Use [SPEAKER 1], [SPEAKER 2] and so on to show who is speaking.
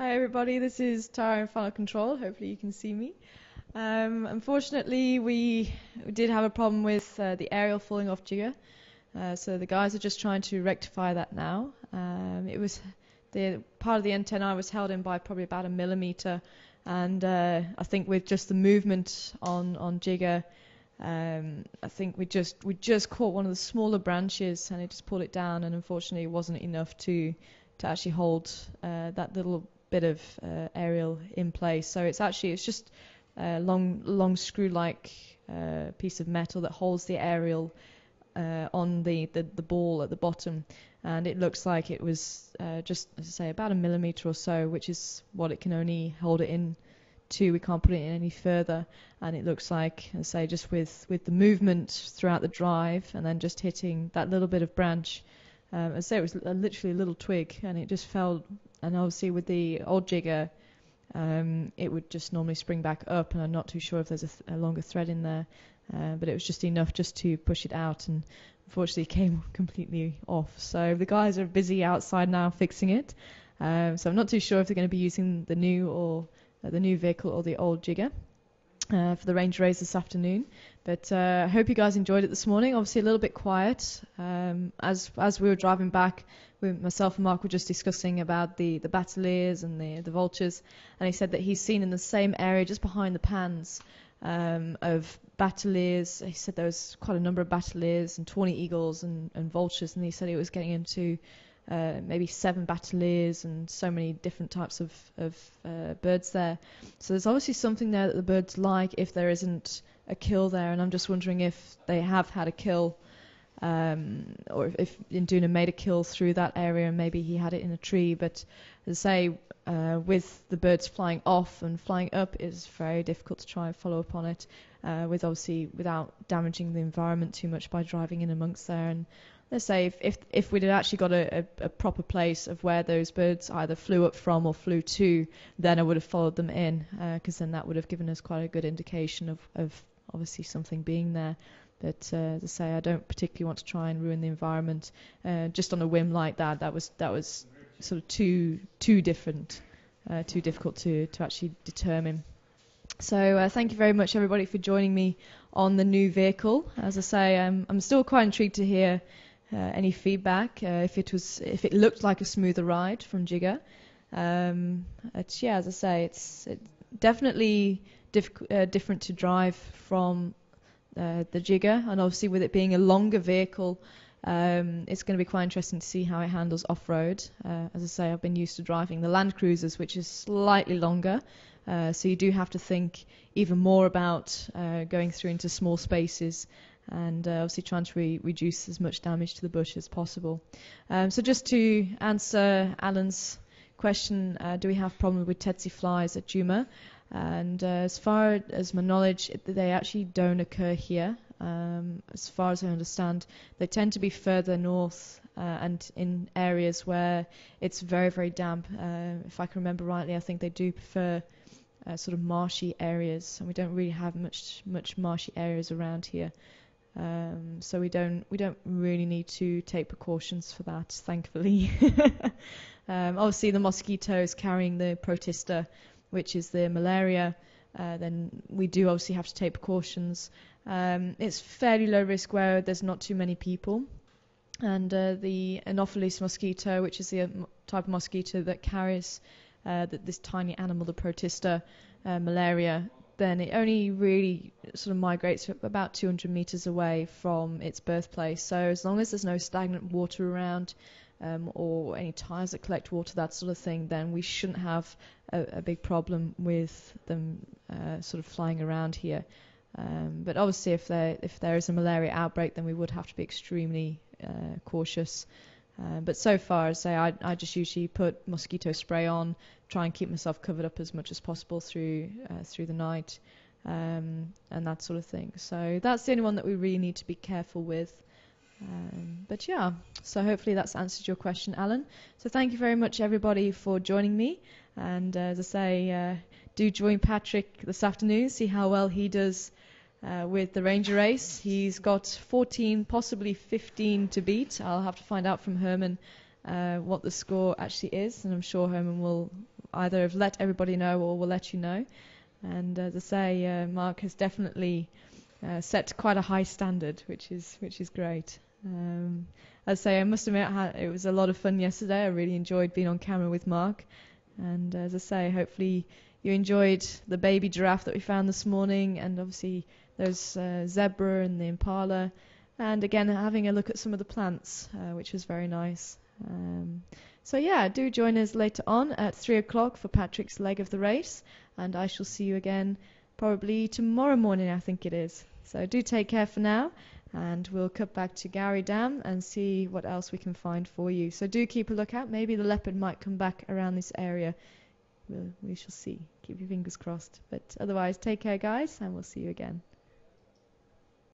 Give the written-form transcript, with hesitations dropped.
[SPEAKER 1] Hi everybody, this is Tara in Final Control. Hopefully you can see me. Unfortunately, we did have a problem with the aerial falling off Jigger. So the guys are just trying to rectify that now. It was the part of the antenna was held in by probably about 1 mm, and I think with just the movement on Jigger, I think we just caught one of the smaller branches and it just pulled it down, and unfortunately it wasn't enough to actually hold that little bit of aerial in place. So it's just a long screw-like piece of metal that holds the aerial on the ball at the bottom, and it looks like it was just, as I say, about 1 mm or so, which is what it can only hold it in to. We can't put it in any further, and it looks like, as I say, just with the movement throughout the drive and then just hitting that little bit of branch. As I say, it was literally a little twig, and it just fell. And obviously with the old Jigger, it would just normally spring back up, and I'm not too sure if there's a longer thread in there, but it was just enough just to push it out, and unfortunately it came completely off. So the guys are busy outside now fixing it. So I'm not too sure if they're going to be using the new vehicle or the old Jigger for the range race this afternoon. But I hope you guys enjoyed it this morning. Obviously a little bit quiet. As we were driving back, myself and Mark were just discussing about the battaliers and the vultures, and he said that he's seen in the same area just behind the pans of battaliers. He said there was quite a number of battaliers and tawny eagles and vultures, and he said he was getting into maybe 7 battaliers and so many different types of birds there. So there's obviously something there that the birds like if there isn't a kill there, and I'm just wondering if they have had a kill, or if Induna made a kill through that area and maybe he had it in a tree. But as I say, with the birds flying off and flying up, it's very difficult to try and follow up on it, without damaging the environment too much by driving in amongst there. And let's say if we'd actually got a proper place of where those birds either flew up from or flew to, then I would have followed them in, because then that would have given us quite a good indication of obviously something being there. But as I say, I don't particularly want to try and ruin the environment just on a whim like that. That was sort of too different, too difficult to actually determine. So thank you very much everybody for joining me on the new vehicle. As I say, I'm still quite intrigued to hear any feedback, if it looked like a smoother ride from Jigger. As I say, it's definitely different to drive from the Jigger, and obviously with it being a longer vehicle, it's going to be quite interesting to see how it handles off-road. As I say, I've been used to driving the Land Cruisers, which is slightly longer, so you do have to think even more about going through into small spaces, and obviously trying to reduce as much damage to the bush as possible. So just to answer Alan's question, do we have problems with tsetse flies at Juma? And as far as my knowledge, they actually don't occur here. As far as I understand, they tend to be further north and in areas where it's very, very damp. If I can remember rightly, I think they do prefer sort of marshy areas, and we don't really have much marshy areas around here. So we don't really need to take precautions for that, thankfully. Obviously, the mosquitoes carrying the protista, which is the malaria, then we do obviously have to take precautions. It's fairly low risk where there's not too many people. And the Anopheles mosquito, which is the type of mosquito that carries this tiny animal, the protista, malaria, then it only really sort of migrates about 200 meters away from its birthplace. So as long as there's no stagnant water around, or any tires that collect water, that sort of thing, then we shouldn't have a big problem with them sort of flying around here. But obviously if there is a malaria outbreak, then we would have to be extremely cautious. But so far, as I say, I just usually put mosquito spray on, try and keep myself covered up as much as possible through the night, and that sort of thing. So that's the only one that we really need to be careful with. But yeah, so hopefully that's answered your question, Alan. So thank you very much everybody for joining me, and as I say, do join Patrick this afternoon, see how well he does with the Ranger race. He's got 14, possibly 15 to beat. I'll have to find out from Herman what the score actually is, and I'm sure Herman will either have let everybody know or will let you know. And as I say, Mark has definitely set quite a high standard, which is great. As I say, I must admit it was a lot of fun yesterday. I really enjoyed being on camera with Mark. And as I say, hopefully you enjoyed the baby giraffe that we found this morning, and obviously those zebra and the impala, and again having a look at some of the plants, which was very nice. So yeah, do join us later on at 3 o'clock for Patrick's leg of the race, and I shall see you again probably tomorrow morning, I think it is. So do take care for now, and we'll cut back to Gowrie Dam and see what else we can find for you. So do keep a lookout. Maybe the leopard might come back around this area. We shall see. Keep your fingers crossed. But otherwise, take care, guys, and we'll see you again.